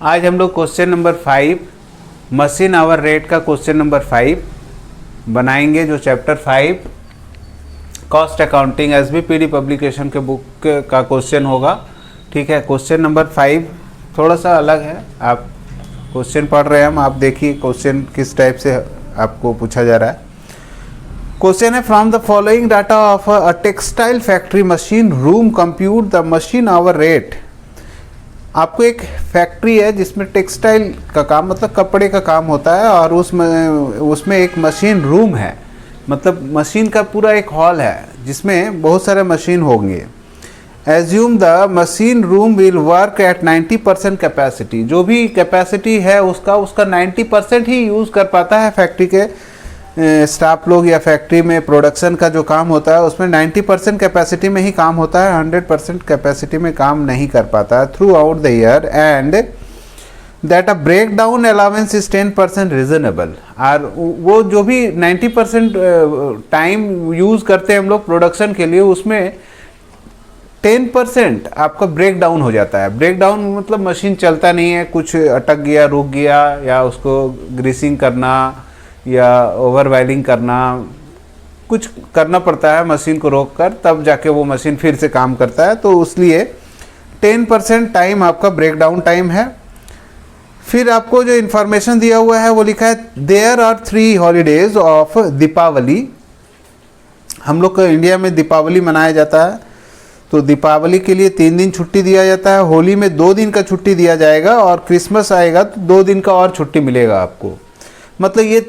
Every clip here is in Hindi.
आज हम लोग question number 5 machine hour rate का क्वेश्चन नंबर 5 बनाएंगे, जो चैप्टर 5 कॉस्ट अकाउंटिंग एसबीपीडी पब्लिकेशन के बुक का क्वेश्चन होगा। ठीक है, क्वेश्चन नंबर 5 थोड़ा सा अलग है। आप क्वेश्चन पढ़ रहे हैं हम, आप देखिए क्वेश्चन किस टाइप से आपको पूछा जा रहा है। क्वेश्चन है, from the following data of a textile factory machine room compute the machine hour rate. आपको एक फैक्ट्री है जिसमें टेक्सटाइल का काम मतलब कपड़े का काम होता है, और उसमें एक मशीन रूम है, मतलब मशीन का पूरा एक हॉल है जिसमें बहुत सारे मशीन होंगे। Assume the machine room will work at 90% capacity. जो भी कैपेसिटी है उसका 90% ही यूज़ कर पाता है फैक्ट्री के स्टाफ लोग, या फैक्ट्री में प्रोडक्शन का जो काम होता है उसमें 90% कैपेसिटी में ही काम होता है, 100% कैपेसिटी में काम नहीं कर पाता है throughout the year, and that a breakdown allowance is 10% reasonable. और वो जो भी 90% टाइम यूज़ करते हैं हम लोग प्रोडक्शन के लिए, उसमें 10% आपका ब्रेक डाउन हो जाता है। ब्रेक डाउन मतलब मशीन चलता नहीं है, कुछ अटक गया, रुक गया, या उसको ग्रीसिंग करना या ओवर वायलिंग करना, कुछ करना पड़ता है मशीन को रोक कर, तब जाके वो मशीन फिर से काम करता है। तो इसलिए 10% टाइम आपका ब्रेक डाउन टाइम है। फिर आपको जो इन्फॉर्मेशन दिया हुआ है वो लिखा है, there are 3 holidays of Deepavali. हम लोग का इंडिया में दीपावली मनाया जाता है, तो दीपावली के लिए 3 दिन छुट्टी दिया जाता है, होली में 2 दिन का छुट्टी दिया जाएगा, और क्रिसमस आएगा तो 2 दिन का और छुट्टी मिलेगा आपको। मतलब ये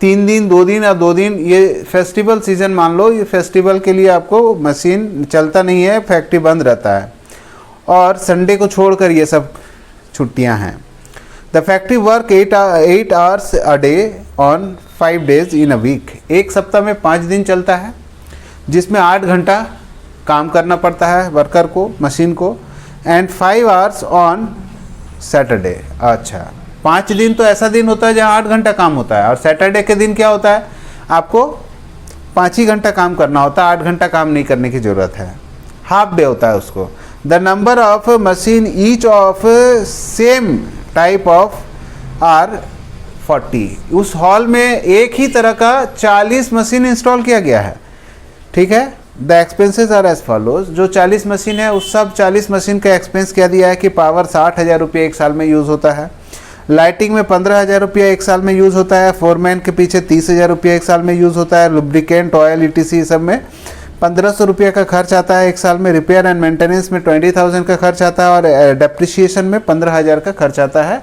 3 दिन, 2 दिन या 2 दिन, ये फेस्टिवल सीजन मान लो, ये फेस्टिवल के लिए आपको मशीन चलता नहीं है, फैक्ट्री बंद रहता है, और संडे को छोड़कर ये सब छुट्टियां हैं। The factory work 8 hours a day on 5 days in a week. एक सप्ताह में 5 दिन चलता है, जिसमें 8 घंटा काम करना पड़ता है वर्कर को, मशीन को, एंड 5 आवर्स ऑन सैटरडे। अच्छा, 5 दिन तो ऐसा दिन होता है जहाँ 8 घंटा काम होता है, और सैटरडे के दिन क्या होता है, आपको 5 ही घंटा काम करना होता है, 8 घंटा काम नहीं करने की ज़रूरत है, हाफ डे होता है उसको। The number of machine each of same type of are 40। उस हॉल में एक ही तरह का 40 मशीन इंस्टॉल किया गया है। ठीक है, the expenses are as follows. जो 40 मशीन है उस सब 40 मशीन का एक्सपेंस क्या दिया है कि पावर 60,000 रुपये एक साल में यूज़ होता है, लाइटिंग में 15,000 रुपया एक साल में यूज़ होता है, फोरमैन के पीछे 30,000 रुपया एक साल में यूज़ होता है, लुब्रिकेंट, ऑयल, ETC सब में 1,500 रुपये का खर्च आता है एक साल में, रिपेयर एंड मेंटेनेंस में 20,000 का खर्च आता है, और डेप्रिसिएशन में 15,000 का खर्च आता है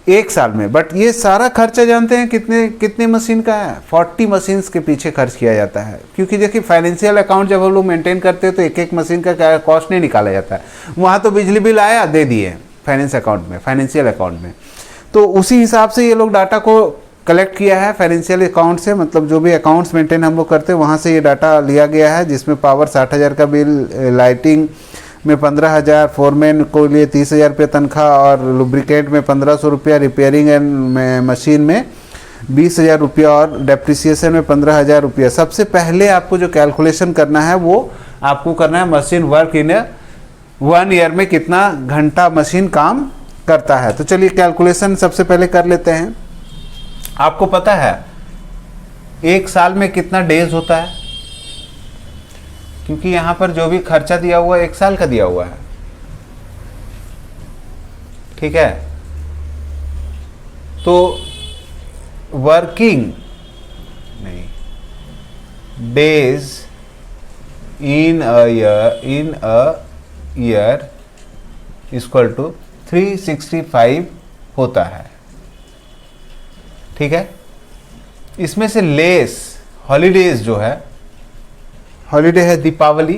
एक साल में। बट ये सारा खर्चा जानते हैं कितने मशीन का है? 40 मशीन्स के पीछे खर्च किया जाता है। क्योंकि देखिए फाइनेंशियल अकाउंट जब हम लोग मेंटेन करते हैं तो एक मशीन का कॉस्ट नहीं निकाला जाता है, वहाँ तो बिजली बिल आया दे दिए फाइनेंशियल अकाउंट में। तो उसी हिसाब से ये लोग डाटा को कलेक्ट किया है फाइनेंशियल अकाउंट से, मतलब जो भी अकाउंट्स मेंटेन हम लोग करते हैं वहाँ से ये डाटा लिया गया है, जिसमें पावर 60,000 का बिल, लाइटिंग में 15,000, फोरमैन को लिए 30,000 रुपये तनख्वाह, और लुब्रिकेंट में 1,500 रुपया, रिपेयरिंग एंड मशीन में 20,000 रुपया, और डेप्रिसिएशन में 15,000 रुपया। सबसे पहले आपको जो कैलकुलेशन करना है वो आपको करना है मशीन वर्क इन 1 ईयर में कितना घंटा मशीन काम करता है। तो चलिए कैलकुलेशन सबसे पहले कर लेते हैं। आपको पता है एक साल में कितना डेज होता है? क्योंकि यहाँ पर जो भी खर्चा दिया हुआ है 1 साल का दिया हुआ है। ठीक है, तो वर्किंग नहीं days in a year equal to 365 होता है। ठीक है, इसमें से लेस हॉलीडेज जो है, हॉलीडे है दीपावली,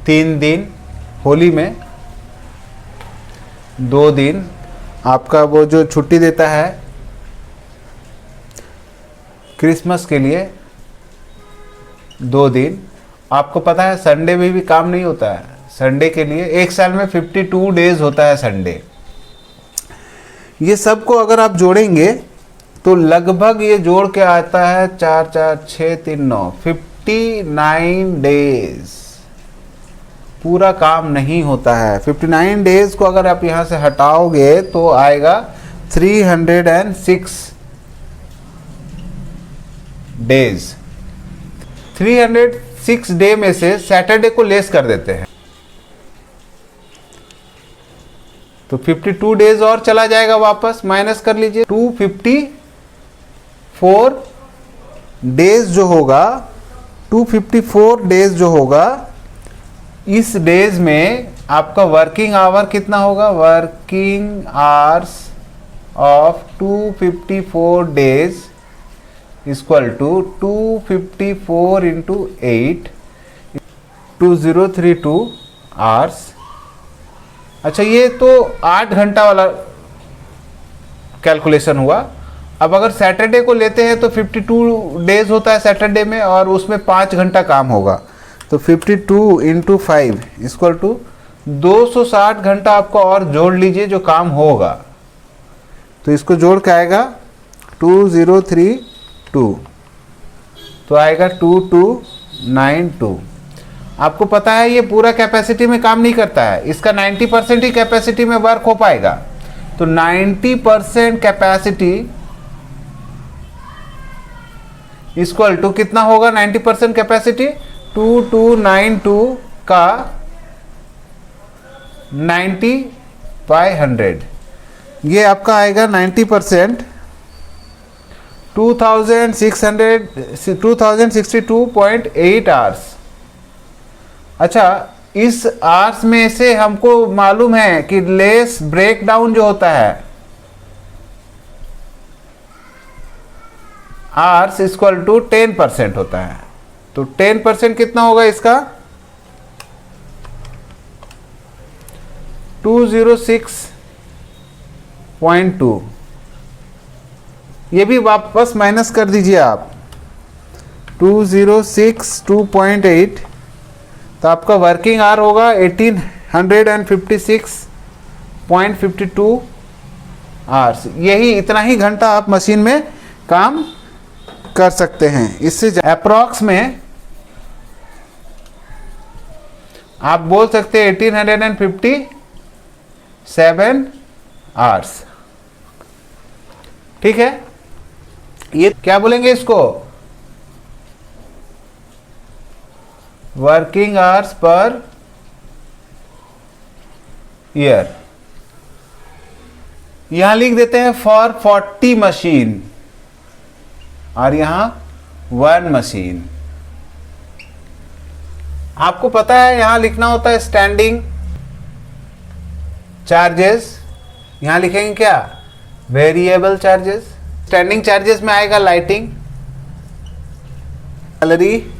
तीन दिन, होली में 2 दिन, आपका वो जो छुट्टी देता है क्रिसमस के लिए 2 दिन। आपको पता है संडे में भी काम नहीं होता है, संडे के लिए एक साल में 52 डेज होता है संडे। ये सब को अगर आप जोड़ेंगे तो लगभग ये जोड़ के आता है 4 4 6 3 9 59 डेज। पूरा काम नहीं होता है। 59 डेज को अगर आप यहाँ से हटाओगे तो आएगा 306 डेज। 306 डे में से सैटरडे को लेस कर देते हैं तो 52 डेज और चला जाएगा, वापस माइनस कर लीजिए। 254 डेज जो होगा, 254 डेज जो होगा, इस डेज में आपका वर्किंग आवर कितना होगा? Working hours of 254 days equal to 254 into 8, 2032 hours. अच्छा, ये तो 8 घंटा वाला कैलकुलेशन हुआ। अब अगर सैटरडे को लेते हैं तो 52 डेज होता है सैटरडे में, और उसमें 5 घंटा काम होगा, तो 52 इंटू 5 इक्वल टू 260 घंटा आपको और जोड़ लीजिए जो काम होगा। तो इसको जोड़ के आएगा 2032, तो आएगा 2292। आपको पता है ये पूरा कैपेसिटी में काम नहीं करता है, इसका 90% ही कैपेसिटी में वर्क हो पाएगा। तो 90% कैपेसिटी इक्वल टू कितना होगा? 90% कैपेसिटी 2292 का 90/100, ये आपका आएगा 90%, 2062.8 आवर्स। अच्छा, इस आवर्स में से हमको मालूम है कि लेस ब्रेकडाउन जो होता है आवर्स इक्वल टू 10% होता है। तो 10% कितना होगा इसका? 206.2। ये भी वापस माइनस कर दीजिए आप, 2062.8, तो आपका वर्किंग आवर होगा 1856.52 आवर्स। यही इतना ही घंटा आप मशीन में काम कर सकते हैं। इससे अप्रॉक्स में आप बोल सकते हैं 1857 आवर्स। ठीक है, ये क्या बोलेंगे इसको? Working hours per year. यहां लिख देते हैं फॉर 40 मशीन, और यहां 1 मशीन। आपको पता है यहां लिखना होता है स्टैंडिंग चार्जेस, यहां लिखेंगे क्या? Variable charges. स्टैंडिंग चार्जेस में आएगा लाइटिंग, सैलरी,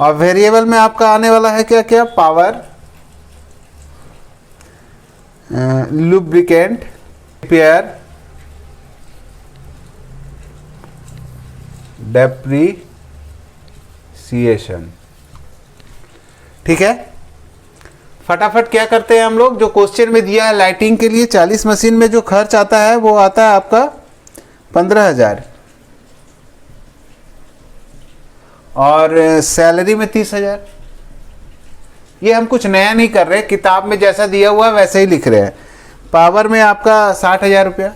और वेरिएबल में आपका आने वाला है क्या क्या? Power, lubricant, repair, depreciation. ठीक है, फटाफट क्या करते हैं हम लोग? जो क्वेश्चन में दिया है लाइटिंग के लिए 40 मशीन में जो खर्च आता है वो आता है आपका 15,000, और सैलरी में 30,000। ये हम कुछ नया नहीं कर रहे, किताब में जैसा दिया हुआ है वैसे ही लिख रहे हैं। पावर में आपका 60,000 रुपया,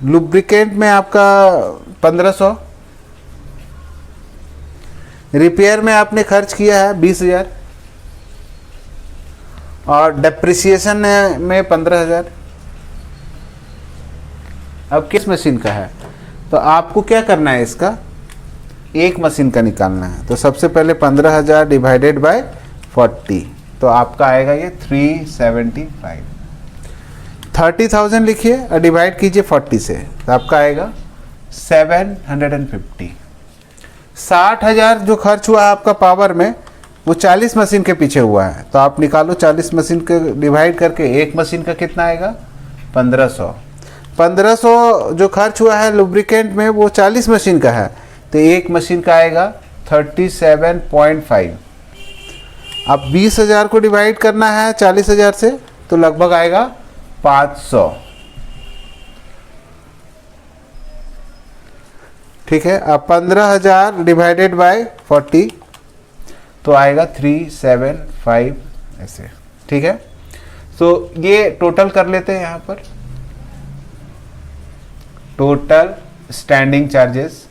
लुब्रिकेंट में आपका 1500, रिपेयर में आपने खर्च किया है 20,000, और डेप्रिसिएशन में 15,000। अब किस मशीन का है? तो आपको क्या करना है, इसका एक मशीन का निकालना है। तो सबसे पहले 15,000 डिवाइडेड बाय 40, तो आपका आएगा ये 375। 30,000 लिखिए और डिवाइड कीजिए 40 से, तो आपका आएगा 750। 60,000 जो खर्च हुआ है आपका पावर में, वो 40 मशीन के पीछे हुआ है। तो आप निकालो 40 मशीन के डिवाइड करके, एक मशीन का कितना आएगा? 1500। 1500 जो खर्च हुआ है लुब्रिकेंट में वो 40 मशीन का है, तो एक मशीन का आएगा 37.5। अब 20,000 को डिवाइड करना है 40,000 से, तो लगभग आएगा 500। ठीक है। अब 15,000 डिवाइडेड बाय 40 तो आएगा 375 ऐसे, ठीक है। तो ये टोटल कर लेते हैं यहाँ पर, टोटल स्टैंडिंग चार्जेस।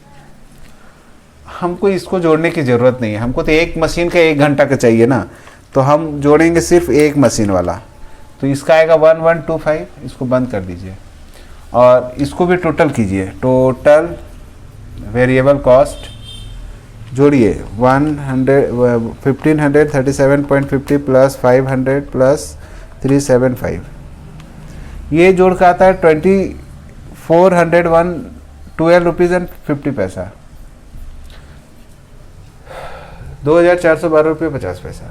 हमको इसको जोड़ने की ज़रूरत नहीं है, हमको तो एक मशीन का 1 घंटा का चाहिए ना, तो हम जोड़ेंगे सिर्फ एक मशीन वाला। तो इसका आएगा 1125, इसको बंद कर दीजिए और इसको भी टोटल कीजिए। टोटल वेरिएबल कॉस्ट जोड़िए 1537.50 प्लस 500 प्लस 375, ये जोड़ का आता है 2412 रुपीज़ एंड 50 पैसा, 2412 रुपये 50 पैसा।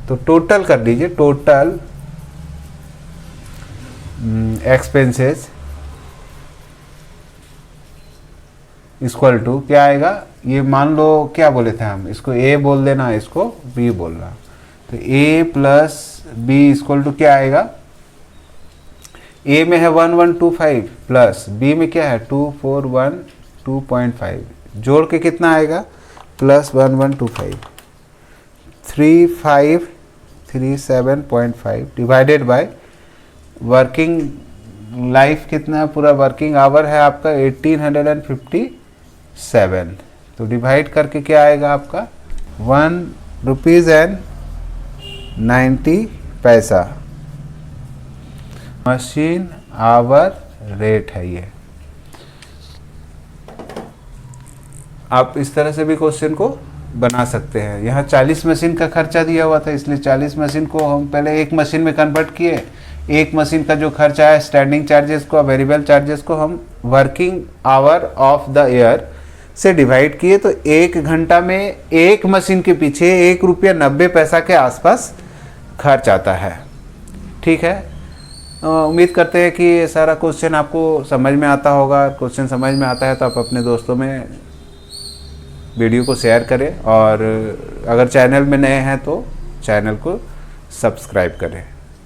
तो टोटल कर लीजिए, टोटल एक्सपेंसेस इक्वल टू क्या आएगा, ये मान लो क्या बोले थे हम, इसको ए बोल देना, इसको बी बोलना। तो ए प्लस बी इक्वल टू क्या आएगा, ए में है 1125 प्लस बी में क्या है 2412.5, जोड़ के कितना आएगा plus 1125, 3537.5 divided by working life कितना है, पूरा वर्किंग आवर है आपका 1857, तो डिवाइड करके क्या आएगा आपका 1 रुपीज़ एंड 90 पैसा मशीन आवर रेट है ये। आप इस तरह से भी क्वेश्चन को बना सकते हैं। यहाँ 40 मशीन का खर्चा दिया हुआ था, इसलिए 40 मशीन को हम पहले एक मशीन में कन्वर्ट किए। एक मशीन का जो खर्चा है स्टैंडिंग चार्जेस को, वेरिएबल चार्जेस को हम working hour of the year से डिवाइड किए, तो 1 घंटा में एक मशीन के पीछे 1 रुपया 90 पैसा के आसपास खर्च आता है, ठीक है। उम्मीद करते हैं कि ये सारा क्वेश्चन आपको समझ में आता होगा। क्वेश्चन समझ में आता है तो आप अपने दोस्तों में वीडियो को शेयर करें, और अगर चैनल में नए हैं तो चैनल को सब्सक्राइब करें।